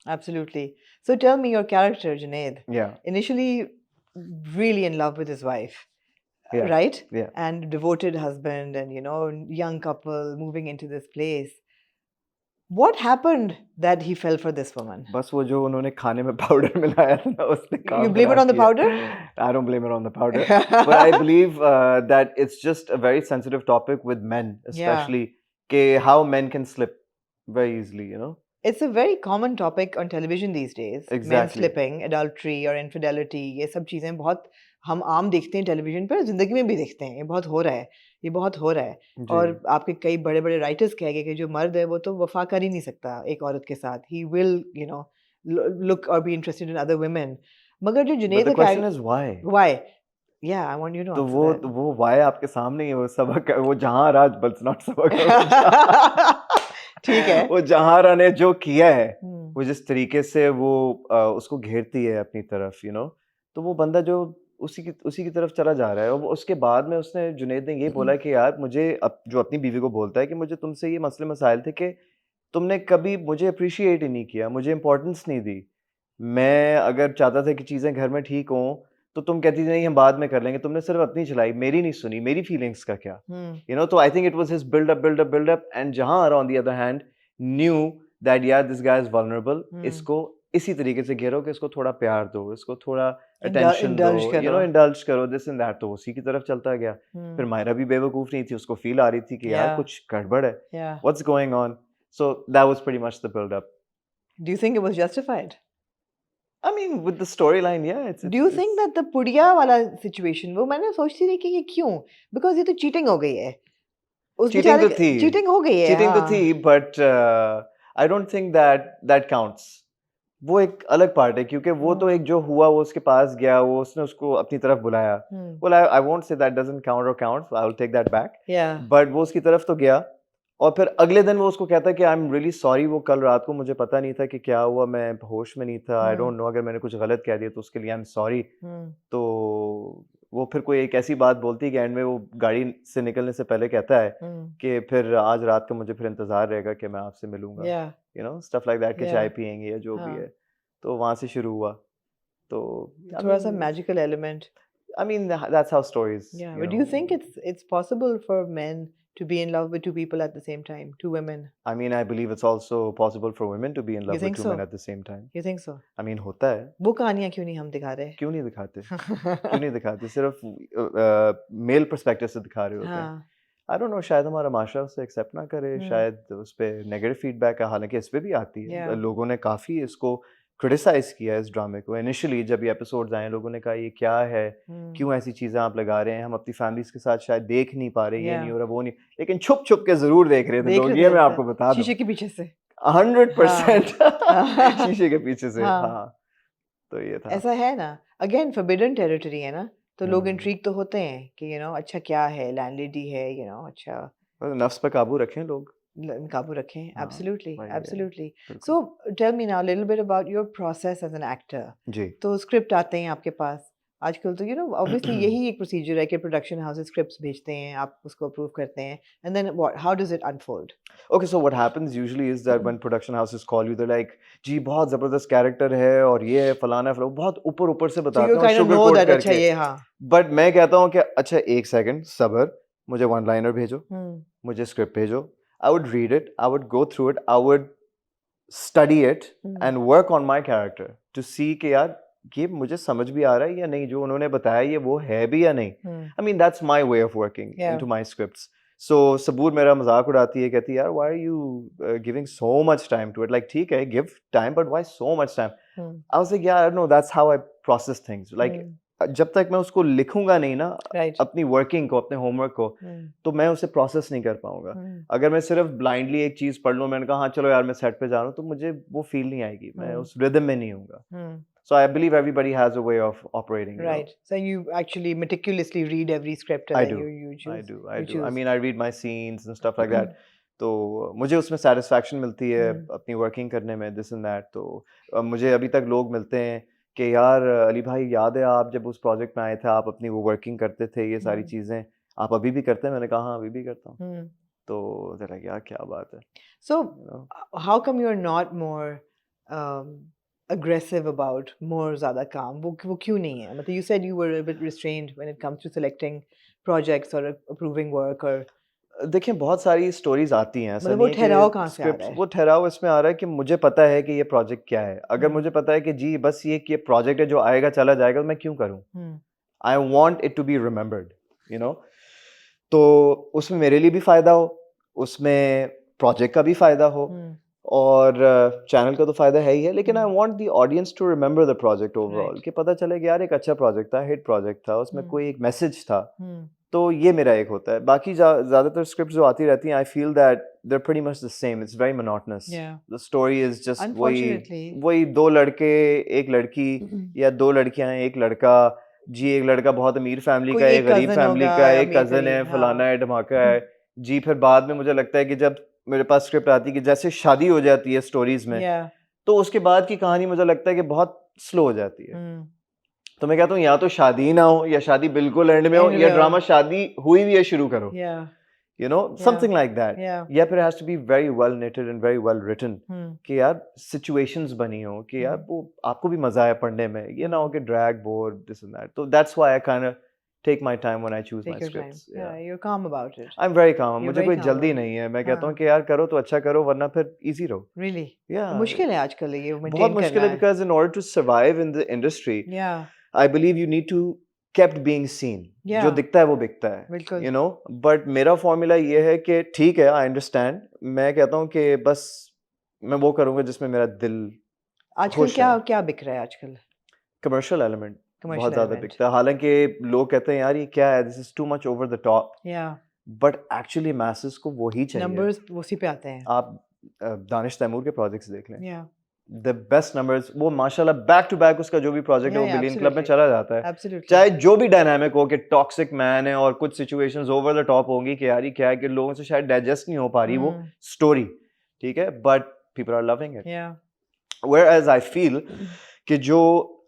Absolutely. So tell me your character, Junaid. Yeah, Initially, really in love with his wife, yeah, right? yeah. And devoted husband, and young couple moving into this place. What happened that he fell for this woman? बस वो जो उन्होंने खाने में powder मिलाया था ना उसने You काम blame it खराब on the किया. powder? I don't blame it on the powder, but I believe that it's just a very sensitive topic with men, Yeah. especially how men can slip very easily, you know. It's a very common topic on television these days. Men Exactly. slipping, adultery or infidelity, ये सब चीजें बहुत हम आम देखते हैं television पर, जिंदगी में भी देखते हैं. ये बहुत हो रहा है, ये बहुत हो रहा है. जी. और आपके कई बड़े बड़े राइटर्स कह गए कि जो मर्द है वो तो वफा कर ही नहीं सकता एक औरत के साथ. He will, look or be interested in other women. मगर जो But जुनैद the का question is why? why? Yeah, I want you to तो answer that. वो why आपके सामने ही है, वो सबक है, वो जहां राज but it's not सबक है, ठीक है. वो जहां ने जो किया है, हम्म. वो जिस तरीके से वो उसको घेरती है अपनी तरफ, तो वो बंदा जो उसी की तरफ चला जा रहा है. और उसके बाद में उसने जुनैद ने ये बोला कि यार मुझे जो अपनी बीवी को बोलता है कि मुझे तुमसे ये मसले मसाइल थे कि तुमने कभी मुझे अप्रिशिएट ही नहीं किया, मुझे इम्पोर्टेंस नहीं दी. मैं अगर चाहता था कि चीज़ें घर में ठीक हों, तो तुम कहती थी नहीं हम बाद में कर लेंगे. तुमने सिर्फ अपनी चलाई, मेरी नहीं सुनी, मेरी फीलिंग्स का क्या? तो I think it was his build up and जहां on the other hand knew that यार दिस गाय इज वल्नरेबल. इसको इसी तरीके से घेरो कि इसको थोड़ा प्यार दो, इसको थोड़ा अटेंशन दो, इंडल्ज करो, दिस एंड दैट. तो उसी की तरफ चलता गया. फिर मायरा भी बेवकूफ नहीं थी, उसको फील आ रही थी कि यार कुछ गड़बड़ है. What's going on? So that was pretty much the build-up. Do you think it was justified? I mean, with the storyline, yeah. Do you think that the पुड़िया वाला situation, वो मैंने सोचती रही कि ये क्यों? Because ये तो cheating हो गई है. उस cheating तो थी. cheating हो गई है. Cheating तो थी, but I don't think that counts. वो एक अलग पार्ट है क्योंकि वो तो एक जो हुआ वो उसके पास गया, वो उसने उसको अपनी तरफ बुलाया. Well, I won't say that doesn't count or counts. I will take that back. Yeah. But वो उसकी तरफ तो गया. और फिर अगले दिन वो उसको कहता है कि आई एम रियली सॉरी, वो कल रात को मुझे पता नहीं था कि क्या हुआ, मैं होश में नहीं था, आई डोंट नो, अगर मैंने कुछ गलत कह दिया तो उसके लिए आई एम सॉरी. तो वो फिर कोई एक ऐसी बात बोलती है कि एंड में वो गाड़ी से निकलने से पहले कहता है कि फिर आज रात का मुझे फिर इंतजार रहेगा कि मैं आपसे मिलूंगा, स्टफ लाइक दैट, कि चाय पियेंगे या जो भी है. तो वहां से शुरू हुआ. तो थोड़ा सा magical element. I mean, that's how stories. Yeah, but do you think it's possible for men to be in love with two people at the same time, two women? I mean, I believe it's also possible for women to be in love with two men at the same time. You think so? I mean, होता है. वो कहानियाँ क्यों नहीं हम दिखा रहे? क्यों नहीं दिखाते? क्यों नहीं दिखाते? सिर्फ मेल पर्सपेक्टिव से दिखा रहे होते हैं. I don't know, शायद हमारा माशरा उसे एक्सेप्ट ना करे, शायद उस पे नेगेटिव फीडबैक है, हालांकि इस पे भी आती है. लोगों ने काफी इसको क्रिटिसाइज किया इस ड्रामे को. इनिशियली जब ये एपिसोड्स आए, लोगों ने कहा ये क्या है, क्यों ऐसी चीजें आप लगा रहे हैं, हम अपनी फैमिलीज के साथ शायद देख नहीं पा रहे, ये नहीं हो रहा, वो नहीं, लेकिन छुप छुप के जरूर देख रहे थे लोग. ये मैं आपको बता दूं, शीशे के पीछे से 100% शीशे के पीछे से. हाँ, तो ये था. ऐसा है ना, अगेन फॉरबिडन टेरिटरी है ना, तो लोग इंट्रीग तो होते हैं कि अच्छा क्या है, लैंडलेडी है, अच्छा नफ्स पे काबू रखें लोग, काबू रखें. Absolutely. So tell me now a little bit about your process as an actor. जी. तो स्क्रिप्ट आते हैं आपके पास आजकल, तो obviously यही एक प्रोसीजर है कि प्रोडक्शन हाउसेस स्क्रिप्ट्स भेजते हैं, आप उसको अप्रूव करते हैं, and then how does it unfold? Okay, so what happens usually is that when production houses call you, they're like, जी बहुत जबरदस्त कैरेक्टर है और ये है फलाना फलाना, बहुत ऊपर से बताते हैं, शुगर कोट करके. अच्छा ये हाँ. बट मैं कहता हूँ कि अच्छा एक सेकंड सब्र, मुझे वन लाइनर भेजो, मुझे स्क्रिप्ट भेजो. I would read it, I would go through it, I would study it and work on my character to see कि यार ये मुझे समझ भी आ रहा है या नहीं, जो उन्होंने बताया ये वो है भी या नहीं. I mean that's my way of working into my scripts. So सबूर मेरा मजाक उड़ाती है, कहती है यार why are you giving so much time to it, like ठीक है give time but why so much time. I was like yeah no, that's how I process things, like जब तक मैं उसको लिखूंगा नहीं ना, अपनी वर्किंग को, अपने होमवर्क को, तो मैं उसे प्रोसेस नहीं कर पाऊंगा. अगर मैं सिर्फ ब्लाइंडली एक चीज पढ़ लूं, मैंने कहा हाँ चलो यार मैं सेट पे जा रहा हूँ, तो मुझे वो फील नहीं आएगी, मैं उस रिदम में नहीं होऊंगा. So I believe everybody has a way of operating. Right. So you actually meticulously read every script I and do. you choose. I do. I mean, I read my scenes and stuff like that. तो मुझे उसमें satisfaction मिलती है अपनी working करने में, this and that. तो मुझे अभी तक लोग मिलते हैं कि यार अली भाई याद है आप जब उस प्रोजेक्ट में आए थे, आप अपनी वो वर्किंग करते थे, ये सारी चीज़ें आप अभी भी करते हैं? मैंने कहा हाँ अभी भी करता हूँ. तो यार क्या बात है. So how come you're not more aggressive about more ज़्यादा काम वो क्यों नहीं है मतलब you said you were a bit restrained when it comes to selecting projects or approving work or देखिए बहुत सारी स्टोरीज आती हैं, ऐसा मतलब वो नहीं है ठहराव कि कहाँ से आ स्क्रिप्ट रहा है वो ठहराव इसमें आ रहा है कि मुझे पता है कि ये प्रोजेक्ट क्या है। अगर मुझे पता है कि जी बस ये प्रोजेक्ट है जो आएगा चला जाएगा, तो मैं क्यों करूं? I want it to be remembered, you know. तो उसमें मेरे लिए भी फायदा हो, उसमें प्रोजेक्ट का भी फायदा हो, और चैनल का तो फायदा है ही है, लेकिन I want the audience to remember the project overall, कि पता चले कि यार एक अच्छा प्रोजेक्ट था, हिट प्रोजेक्ट था, उसमें कोई एक मैसेज था। तो ये मेरा एक होता है। बाकी ज्यादातर स्क्रिप्ट जो आती रहती हैं, I feel that they are pretty much the same, it's very monotonous. The story is just वही दो लड़के, एक लड़की, या दो लड़कियां, एक लड़का। जी एक लड़का बहुत अमीर फैमिली का है, एक गरीब फैमिली का है, एक कजन है, फलाना है, धमाका है। जी फिर बाद में मुझे लगता है कि जब मेरे पास स्क्रिप्ट आती है कि जैसे शादी हो जाती है स्टोरीज में, तो उसके बाद की कहानी मुझे लगता है कि बहुत स्लो हो जाती है। तो मैं कहता हूँ या तो शादी ही ना हो, या शादी बिल्कुल एंड में हो, या ड्रामा शादी हुई भी है शुरू करो, you know, something like that. या फिर has to be very well knitted and very well written, कि यार situations बनी हो, कि यार वो आपको भी मजा आए पढ़ने में, ये ना हो कि drag, bore, this and that. So that's why I kind of take my time when I choose my scripts. Yeah, you're calm about it. I'm very calm. मुझे कोई जल्दी नहीं है। मैं कहता हूँ कि यार करो तो अच्छा करो, वरना फिर easy रहो। Really? Yeah. मुश्किल है आजकल ये maintain बहुत मुश्किल है, because in order to survive in the industry, I believe you need to kept being seen. जो दिखता है वो बिकता है, you know. But मेरा फॉर्मूला ये है कि ठीक है, I understand. मैं कहता हूँ कि बस मैं वो करूँगा जिसमें मेरा दिल आजकल क्या बिक रहा है आजकल? Commercial element बहुत ज़्यादा बिकता है। हालांकि लोग कहते हैं यार ये क्या है, this is too much over the top. But actually masses को वो ही चाहिए। Numbers उसी पे आते हैं। आप दानिश तैमूर के प्रोजेक्ट्स देख लें। The best numbers, वो माशाल्लाह बैक टू बैक उसका जो भी प्रोजेक्ट है वो बिलियन क्लब में चला जाता है। चाहे जो भी डायनामिक हो, कि टॉक्सिक मैन है और कुछ सिचुएशंस ओवर द टॉप होंगी कि यार ये क्या है, कि लोगों से शायद डाइजेस्ट नहीं हो पा रही वो स्टोरी, ठीक है, but people are loving it. Whereas I feel कि जो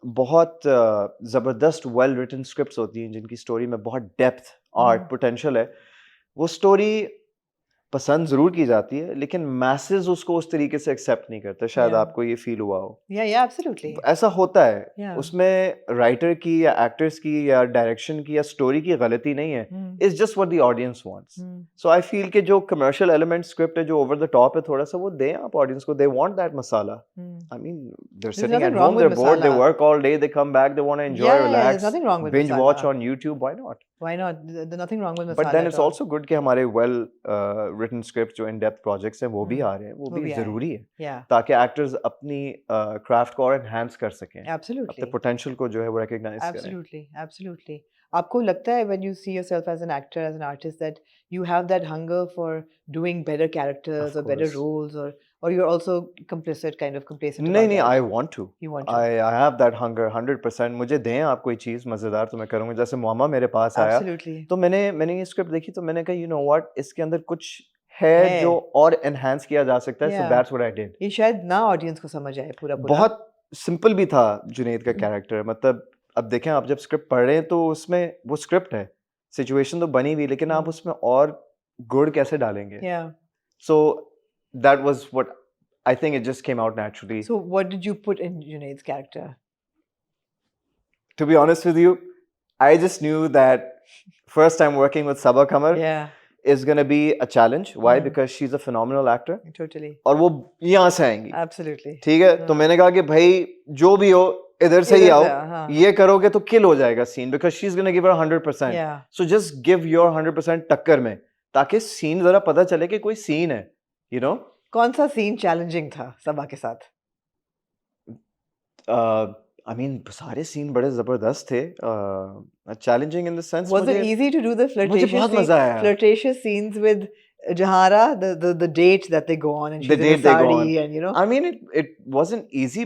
बहुत जबरदस्त वेल रिटन स्क्रिप्ट्स होती हैं, जिनकी स्टोरी में बहुत डेप्थ, आर्ट, पोटेंशियल है, वो स्टोरी पसंद जरूर की जाती है, लेकिन मैसेज उसको उस तरीके से एक्सेप्ट नहीं करते। शायद आपको ये फील हुआ हो। एब्सोल्युटली ऐसा होता है। उसमें राइटर की या एक्टर्स की या डायरेक्शन की या स्टोरी की गलती नहीं है, it's just what the audience wants. So I feel कि जो कमर्शियल एलिमेंट स्क्रिप्ट है, जो ओवर द टॉप है थोड़ा सा, वो दें आप ऑडियंस को। They want that masala. I mean they are sitting at home, they are bored, they work all day, they come back, they want to enjoy, relax, binge watch on YouTube, why not? There's nothing wrong with masala. But then it's also good कि हमारे well written scripts जो in-depth projects हैं वो भी आ रहे हैं, वो भी ज़रूरी है, ताकि actors अपनी craft को और enhance कर सकें, अपने potential को जो है वो recognize करें। Absolutely. आपको लगता है when you see yourself as an actor, as an artist, that you have that hunger for doing better characters or better roles, or you're also complacent? नहीं, I want to. You want to? I have that hunger 100%. मुझे दें आप कोई चीज़ मज़ेदार तो मैं करूँगा। जैसे मोहम्मद मेरे पास आया, तो मैंने ये स्क्रिप्ट देखी, तो मैंने कहा you know what, इसके अंदर कुछ है जो और enhance किया जा सकता है। So that's what I did. ये शायद ना ऑडियंस को समझ आए पूरा। बहुत सिंपल भी था जुनैद का कैरेक्टर। मतलब अब देखें, आप जब स्क्रिप्ट पढ़ रहे हैं तो उसमें वो स्क्रिप्ट है, सिचुएशन तो बनी हुई, लेकिन आप उसमें और गुड़ कैसे डालेंगे? So that was what I think it just came out naturally. So what did you put in Junaid's character? To be honest with you, I just knew that first time working with Sabaa Qamar is going to be a challenge. Why? Because she's a phenomenal actor. Totally. और वो यहाँ से आएंगी। Absolutely. ठीक है, तो मैंने कहा कि भाई जो भी हो इधर से ही आओ, ये करोगे तो किल हो जाएगा scene, because she's going to give her 100%. So just give your 100% टक्कर में, ताकि सीन जरा पता चले कि कोई सीन है, you know? कौन सा सीन चैलेंजिंग था सबा के साथ? I mean सारे सीन बड़े जबरदस्त थे। Challenging in the sense, was it easy to do the मुझे बहुत मजा आया। flirtatious scenes with Jahara, the date that they go on, and she's in a sari, and you know? I mean it wasn't easy.